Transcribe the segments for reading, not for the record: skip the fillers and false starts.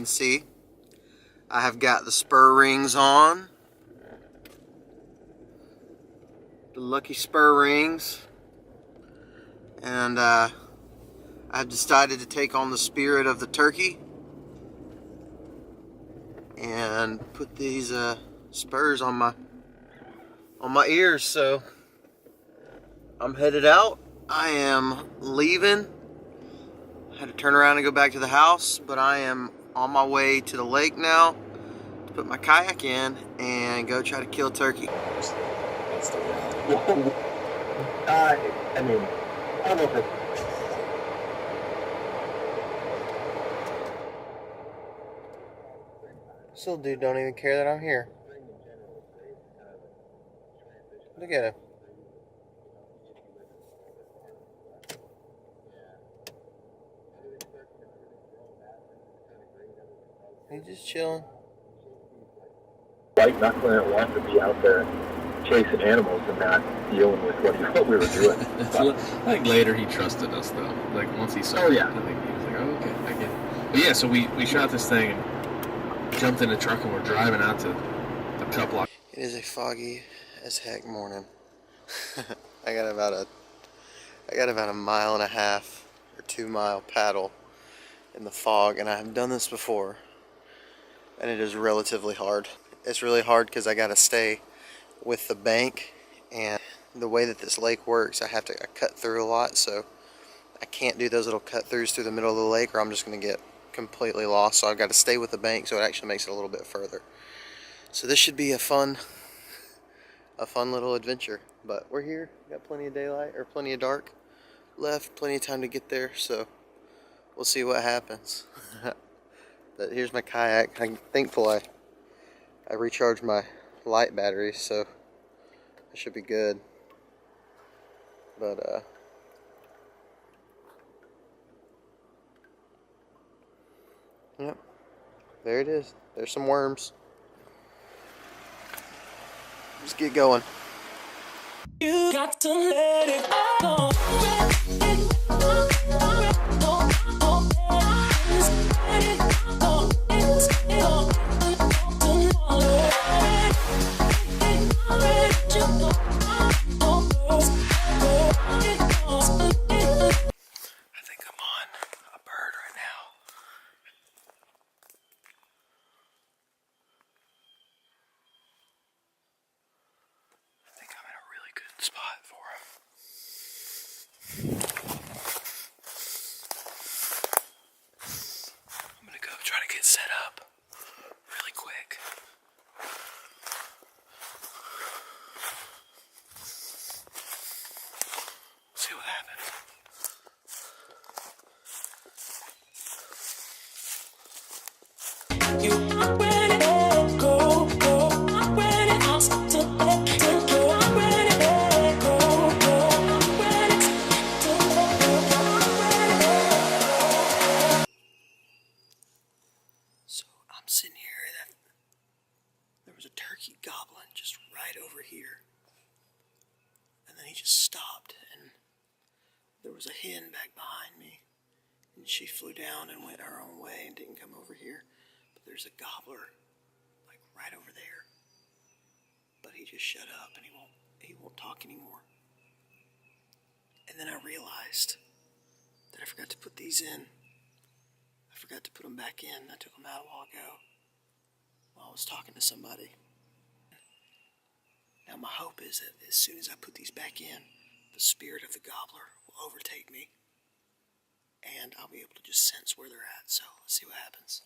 see, I have got the spur rings on. The lucky spur rings. And I've decided to take on the spirit of the turkey and put these spurs on my ears. So I'm headed out. I am leaving. I had to turn around and go back to the house, but I am on my way to the lake now to put my kayak in and go try to kill turkey. I mean, I don't know if it's... This little dude don't even care that I'm here. Look at him. He's just chilling. Like not going to want to be out there chasing animals and not dealing with what we were doing. I think later he trusted us though. Like once he saw it, I think he was like, oh, okay, I get it. But yeah, so we shot this thing and jumped in the truck and we're driving out to the cup block. It is a foggy as heck morning. I got about a mile and a half or 2 mile paddle in the fog, and I have done this before, and it is relatively hard. It's really hard because I got to stay with the bank, and the way that this lake works, I cut through a lot, so I can't do those little cut throughs through the middle of the lake or I'm just going to get completely lost. So I've got to stay with the bank, so it actually makes it a little bit further. So this should be a fun little adventure. But we're here, got plenty of daylight, or plenty of dark left, plenty of time to get there, so we'll see what happens. But here's my kayak. I'm thankful I recharged my light battery, so I should be good. But yep, there it is. There's some worms. Let's get going. You got to let it go. Spot for him. I'm gonna go try to get set up really quick. See what happens. You are ready to go, go. I'm ready to let go. I'm ready to go, go. I'm ready to let go. I'm ready. So I'm sitting here and there was a turkey gobbling just right over here. And then he just stopped, and there was a hen back behind me. And she flew down and went her own way and didn't come over here. But there's a gobbler, like right over there. But he just shut up and he won't talk anymore. And then I realized that I forgot to put these in. I forgot to put them back in. I took them out a while ago while I was talking to somebody. Now my hope is that as soon as I put these back in, the spirit of the gobbler will overtake me, and I'll be able to just sense where they're at. So let's see what happens.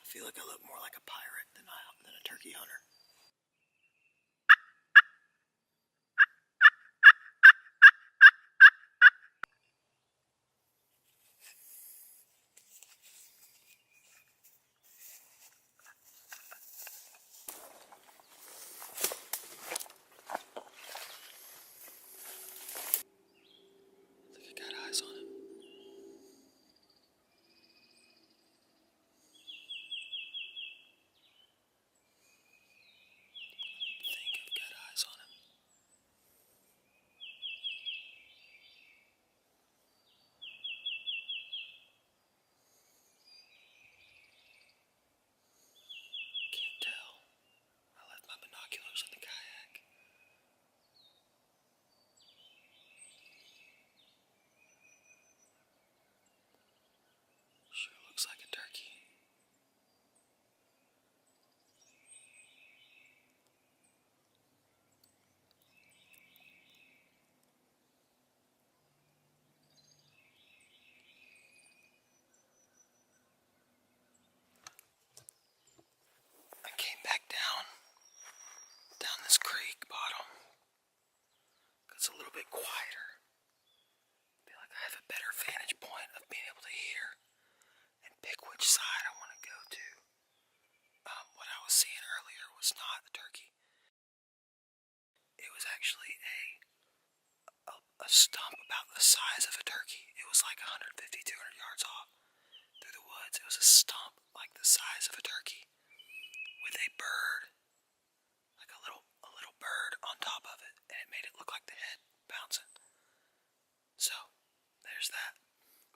I feel like I look more like a pirate than a turkey hunter. I think I got eyes on him. back down this creek bottom. It's a little bit quieter. I feel like I have a better vantage point of being able to hear and pick which side I want to go to. What I was seeing earlier was not a turkey. It was actually a stump about the size of a turkey. It was like 150, 200 yards off through the woods. It was a stump like the size of a turkey with a bird, like a little bird on top of it, and it made it look like the head bouncing. So there's that.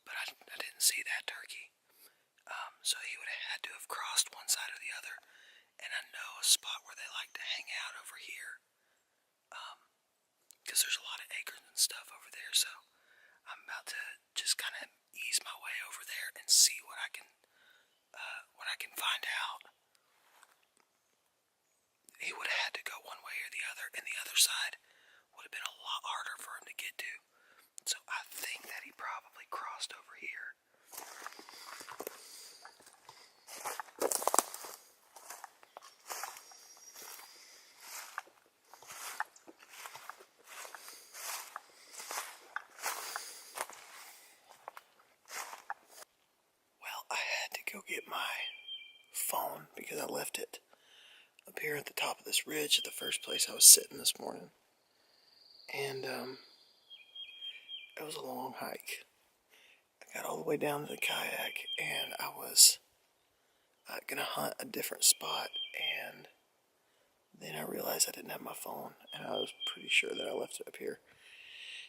But I didn't see that turkey. So he would have had to have crossed one side or the other. And I know a spot where they like to hang out over here. Because there's a lot of acres and stuff over there. So I'm about to just kind of ease my way over there and see what I can find out. He would have had to go one way or the other, and the other side would have been a lot harder for him to get to. So I think that he probably crossed over here. Well, I had to go get my phone because I left it up here at the top of this ridge at the first place I was sitting this morning. And it was a long hike. I got all the way down to the kayak, and I was gonna hunt a different spot, and then I realized I didn't have my phone, and I was pretty sure that I left it up here.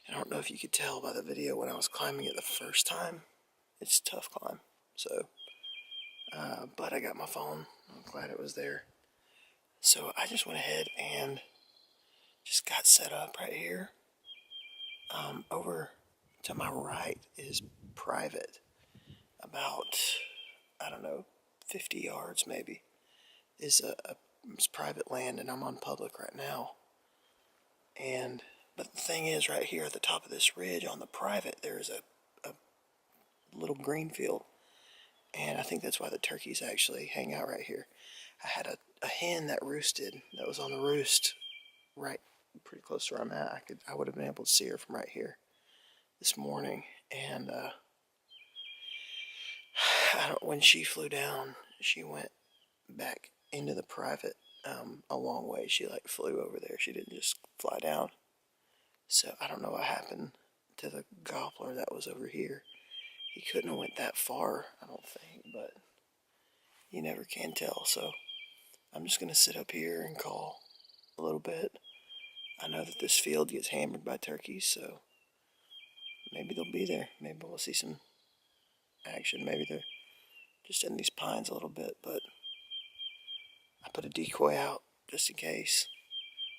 And I don't know if you could tell by the video when I was climbing it the first time. It's a tough climb, so but I got my phone. I'm glad it was there. So I just went ahead and just got set up right here. Over to my right is private, about, I don't know, 50 yards maybe, is it's private land, and I'm on public right now. But the thing is, right here at the top of this ridge on the private, there is a little green field, and I think that's why the turkeys actually hang out right here. I had a hen that roosted, that was on the roost right pretty close to where I'm at. I would have been able to see her from right here this morning, and when she flew down, she went back into the private a long way. She like flew over there. She didn't just fly down. So I don't know what happened to the gobbler that was over here. He couldn't have went that far, I don't think, but you never can tell. So I'm just gonna sit up here and call a little bit. I know that this field gets hammered by turkeys, so maybe they'll be there. Maybe we'll see some action. Maybe they're just in these pines a little bit, but I put a decoy out just in case.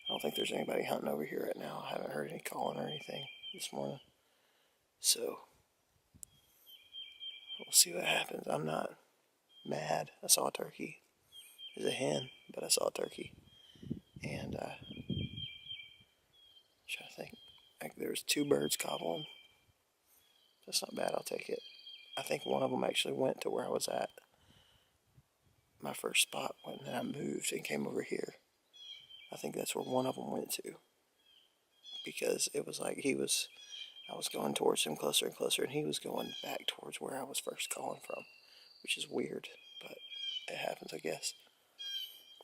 I don't think there's anybody hunting over here right now. I haven't heard any calling or anything this morning. So we'll see what happens. I'm not mad. I saw a turkey. There's a hen, but I saw a turkey. And I'm trying to think. There was 2 birds gobbling. That's not bad. I'll take it. I think one of them actually went to where I was at. My first spot when I moved and came over here. I think that's where one of them went to. Because it was like I was going towards him closer and closer, and he was going back towards where I was first calling from. Which is weird, but it happens, I guess.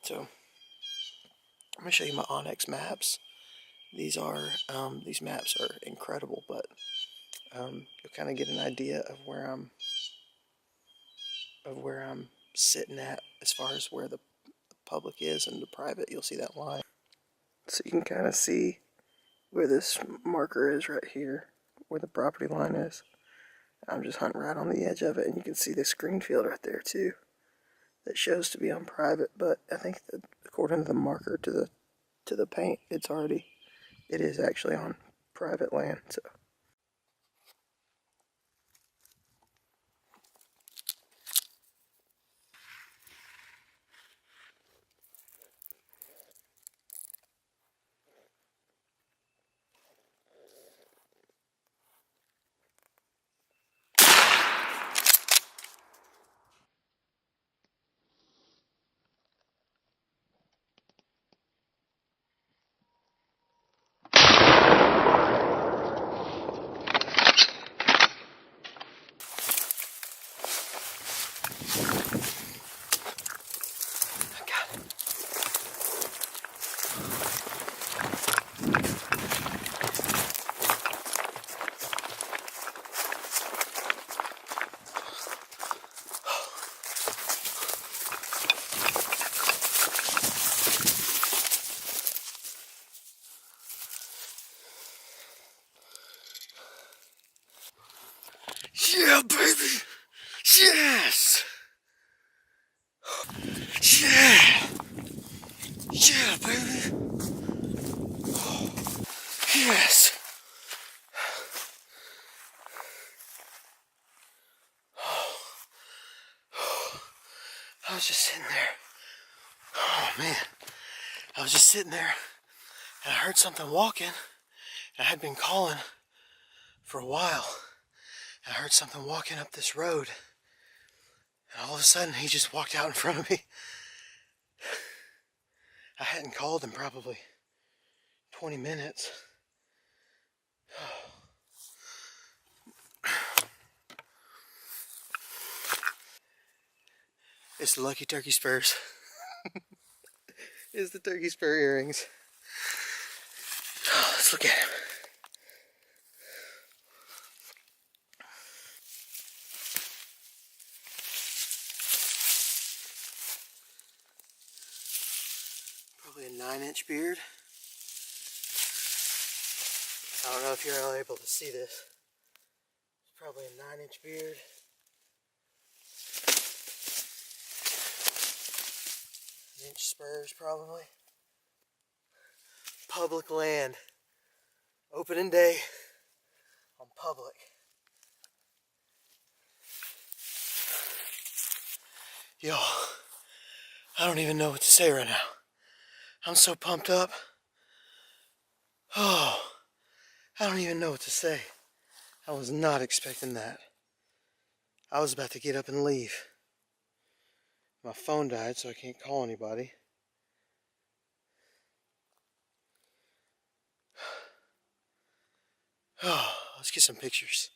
So, I'm going to show you my Onyx maps. These maps are incredible, but you'll kind of get an idea of where I'm sitting at as far as where the public is and the private. You'll see that line. So you can kind of see where this marker is right here, where the property line is. I'm just hunting right on the edge of it, and you can see this green field right there too. That shows to be on private, but I think that according to the marker to the paint, it is actually on private land. So man, I was just sitting there and I heard something walking. I had been calling for a while. I heard something walking up this road. And all of a sudden he just walked out in front of me. I hadn't called in probably 20 minutes. It's the Lucky Turkey Spurs. It's the turkey spur earrings. Oh, let's look at him. Probably a 9-inch beard. I don't know if you're all able to see this. It's probably a 9-inch beard. Inch spurs probably. Public land. Opening day on public. Yo, I don't even know what to say right now. I'm so pumped up. Oh, I don't even know what to say. I was not expecting that. I was about to get up and leave. My phone died, so I can't call anybody. Oh, let's get some pictures.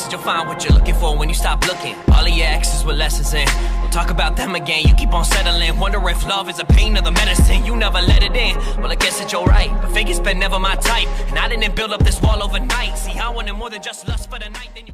You'll find what you're looking for when you stop looking. All of your exes with lessons in. We'll talk about them again. You keep on settling. Wonder if love is a pain or the medicine. You never let it in. Well, I guess that you're right. But fake has been never my type. And I didn't build up this wall overnight. See, I wanted more than just lust for the night. Then you